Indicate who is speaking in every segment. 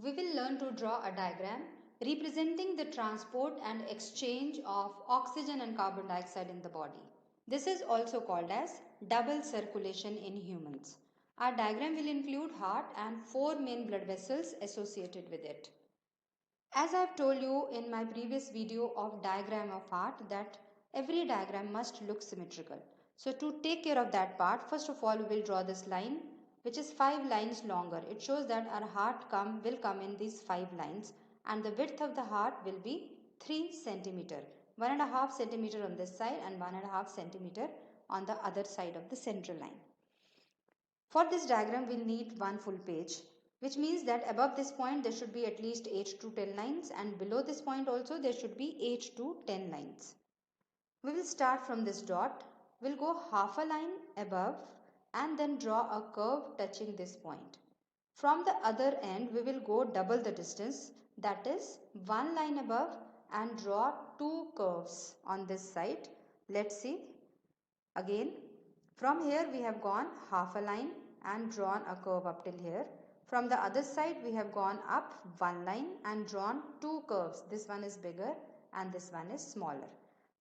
Speaker 1: We will learn to draw a diagram representing the transport and exchange of oxygen and carbon dioxide in the body. This is also called as double circulation in humans. Our diagram will include heart and four main blood vessels associated with it. As I have told you in my previous video of diagram of heart that every diagram must look symmetrical. So to take care of that part, first of all we will draw this line which is 5 lines longer. It shows that our heart will come in these 5 lines and the width of the heart will be 3 centimeter. 1.5 centimeter on this side and 1.5 centimeter on the other side of the central line. For this diagram we'll need one full page, which means that above this point there should be at least 8 to 10 lines and below this point also there should be 8 to 10 lines. We will start from this dot. We'll go half a line above and then draw a curve touching this point. From the other end we will go double the distance, that is one line above, and draw two curves on this side. Let's see. Again, from here we have gone half a line and drawn a curve up till here. From the other side we have gone up one line and drawn two curves. This one is bigger and this one is smaller.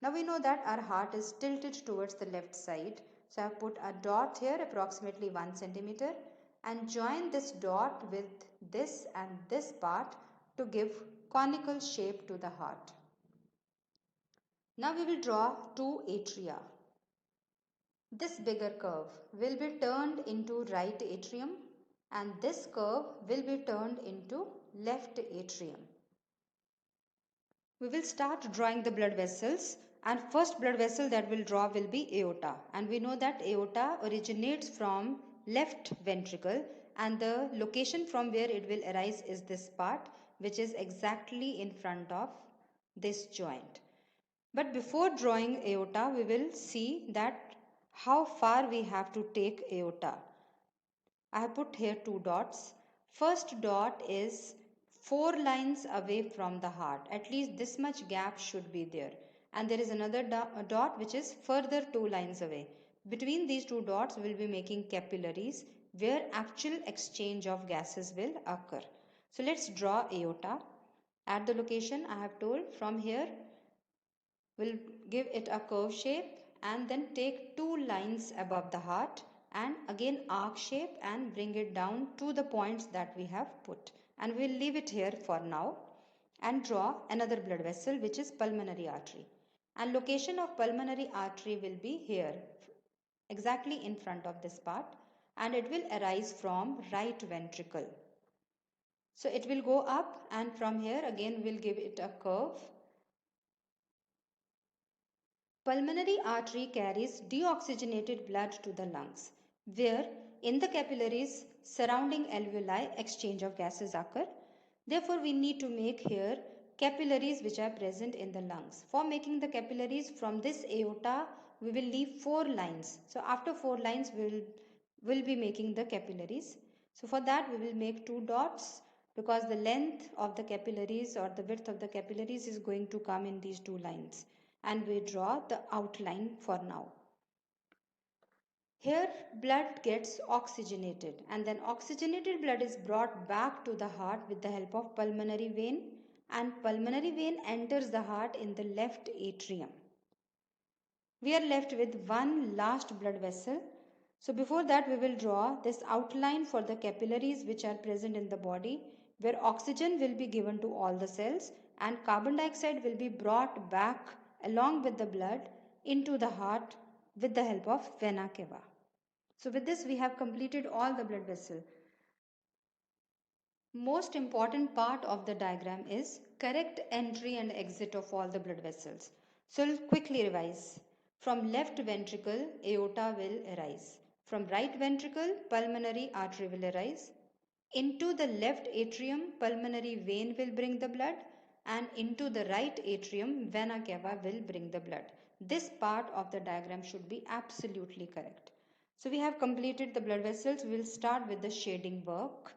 Speaker 1: Now we know that our heart is tilted towards the left side. So I have put a dot here approximately 1 centimeter and join this dot with this and this part to give conical shape to the heart. Now we will draw two atria. This bigger curve will be turned into right atrium and this curve will be turned into left atrium. We will start drawing the blood vessels, and first blood vessel that we'll draw will be aorta, and we know that aorta originates from left ventricle and the location from where it will arise is this part, which is exactly in front of this joint. But before drawing aorta we will see that how far we have to take aorta. I have put here two dots. First dot is 4 lines away from the heart. At least this much gap should be there. And there is another dot which is further 2 lines away. Between these two dots we will be making capillaries where actual exchange of gases will occur. So let's draw aorta. At the location I have told, from here we'll give it a curve shape and then take 2 lines above the heart and again arc shape and bring it down to the points that we have put, and we'll leave it here for now and draw another blood vessel which is pulmonary artery, and location of pulmonary artery will be here exactly in front of this part and it will arise from right ventricle. So it will go up and from here again we'll give it a curve. Pulmonary artery carries deoxygenated blood to the lungs, where in the capillaries surrounding alveoli exchange of gases occur. Therefore, we need to make here capillaries which are present in the lungs. For making the capillaries from this aorta, we will leave 4 lines. So after 4 lines, we will be making the capillaries. So for that, we will make 2 dots because the length of the capillaries or the width of the capillaries is going to come in these 2 lines, and we draw the outline for now. Here blood gets oxygenated and then oxygenated blood is brought back to the heart with the help of pulmonary vein, and pulmonary vein enters the heart in the left atrium. We are left with one last blood vessel. So before that we will draw this outline for the capillaries which are present in the body, where oxygen will be given to all the cells and carbon dioxide will be brought back along with the blood into the heart with the help of vena cava. So with this we have completed all the blood vessel. Most important part of the diagram is correct entry and exit of all the blood vessels. So we'll quickly revise. From left ventricle, aorta will arise. From right ventricle, pulmonary artery will arise. Into the left atrium, pulmonary vein will bring the blood, and into the right atrium, vena cava will bring the blood. This part of the diagram should be absolutely correct. So we have completed the blood vessels. We will start with the shading work.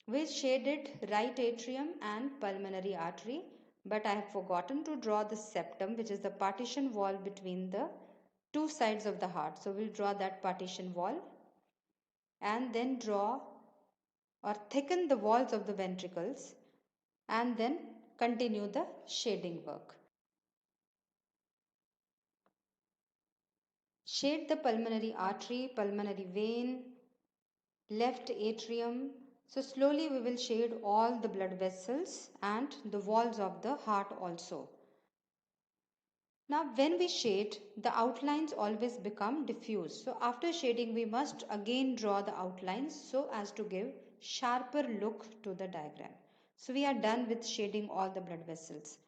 Speaker 1: We shaded right atrium and pulmonary artery, but I have forgotten to draw the septum, which is the partition wall between the two sides of the heart. So we'll draw that partition wall and then draw or thicken the walls of the ventricles and then continue the shading work. Shade the pulmonary artery, pulmonary vein, left atrium. So slowly we will shade all the blood vessels and the walls of the heart also. Now when we shade, the outlines always become diffuse. So after shading we must again draw the outlines so as to give sharper look to the diagram. So we are done with shading all the blood vessels.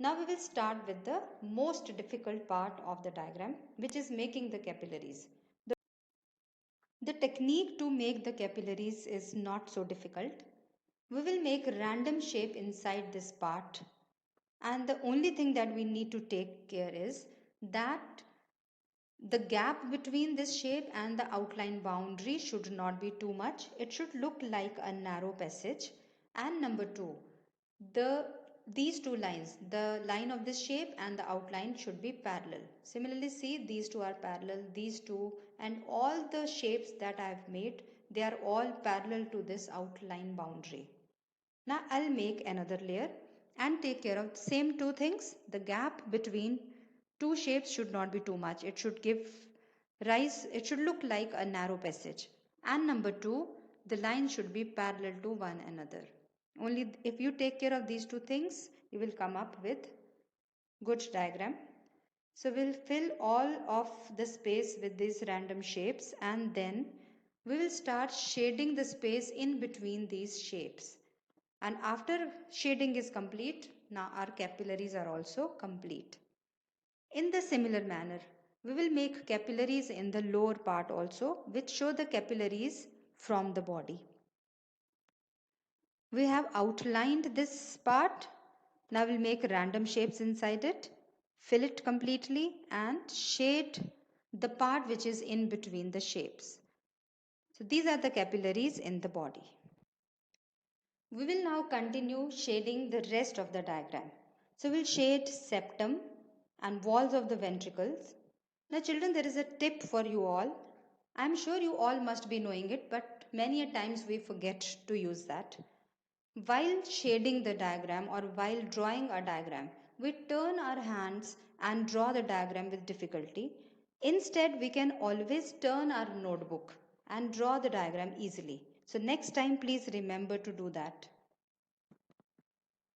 Speaker 1: Now we will start with the most difficult part of the diagram, which is making the capillaries. The technique to make the capillaries is not so difficult. We will make random shape inside this part, and the only thing that we need to take care is that the gap between this shape and the outline boundary should not be too much. It should look like a narrow passage. And number 2, these two lines, the line of this shape and the outline should be parallel. Similarly, see, these two are parallel, these two, and all the shapes that I have made, they are all parallel to this outline boundary. Now I'll make another layer and take care of the same two things. The gap between two shapes should not be too much. It should it should look like a narrow passage. And number 2, the lines should be parallel to one another. Only if you take care of these two things, you will come up with good diagram. So we'll fill all of the space with these random shapes, and then we will start shading the space in between these shapes. And after shading is complete, now our capillaries are also complete. In the similar manner, we will make capillaries in the lower part also, which show the capillaries from the body. We have outlined this part. Now we'll make random shapes inside it, fill it completely, and shade the part which is in between the shapes. So these are the capillaries in the body. We will now continue shading the rest of the diagram. So we'll shade septum and walls of the ventricles. Now children, there is a tip for you all. I'm sure you all must be knowing it, but many a times we forget to use that. While shading the diagram or while drawing a diagram, we turn our hands and draw the diagram with difficulty. Instead, we can always turn our notebook and draw the diagram easily. So next time, please remember to do that.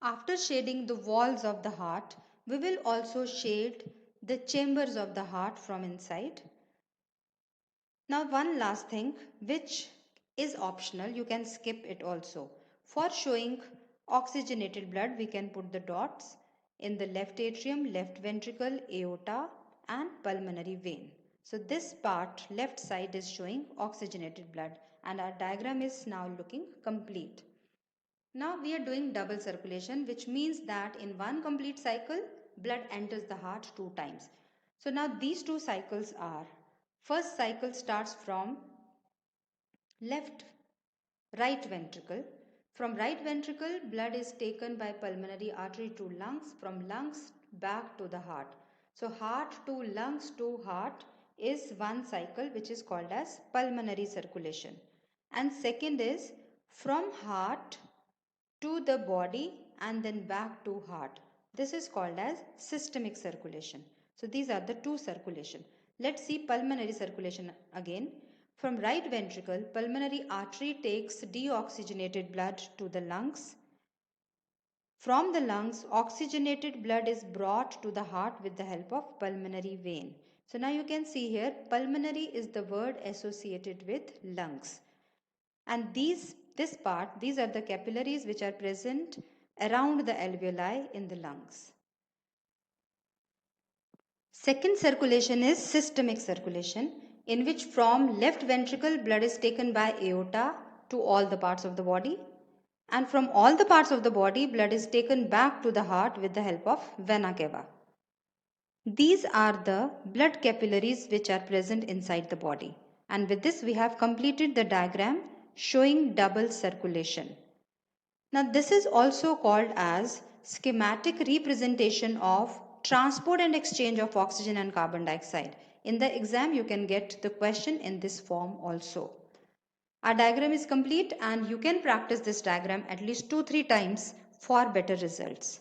Speaker 1: After shading the walls of the heart, we will also shade the chambers of the heart from inside. Now one last thing which is optional, you can skip it also. For showing oxygenated blood, we can put the dots in the left atrium, left ventricle, aorta and pulmonary vein. So this part, left side, is showing oxygenated blood and our diagram is now looking complete. Now we are doing double circulation, which means that in one complete cycle, blood enters the heart 2 times. So now these 2 cycles are, first cycle starts from right ventricle. From right ventricle, blood is taken by pulmonary artery to lungs, from lungs back to the heart. So heart to lungs to heart is one cycle, which is called as pulmonary circulation. And second is from heart to the body and then back to heart. This is called as systemic circulation. So these are the 2 circulation. Let's see pulmonary circulation again. From right ventricle, pulmonary artery takes deoxygenated blood to the lungs. From the lungs, oxygenated blood is brought to the heart with the help of pulmonary vein. So now you can see here, pulmonary is the word associated with lungs. And these are the capillaries which are present around the alveoli in the lungs. Second circulation is systemic circulation, in which from left ventricle blood is taken by aorta to all the parts of the body, and from all the parts of the body blood is taken back to the heart with the help of vena cava. These are the blood capillaries which are present inside the body. And with this we have completed the diagram showing double circulation. Now this is also called as schematic representation of transport and exchange of oxygen and carbon dioxide. In the exam you can get the question in this form also. Our diagram is complete and you can practice this diagram at least 2-3 times for better results.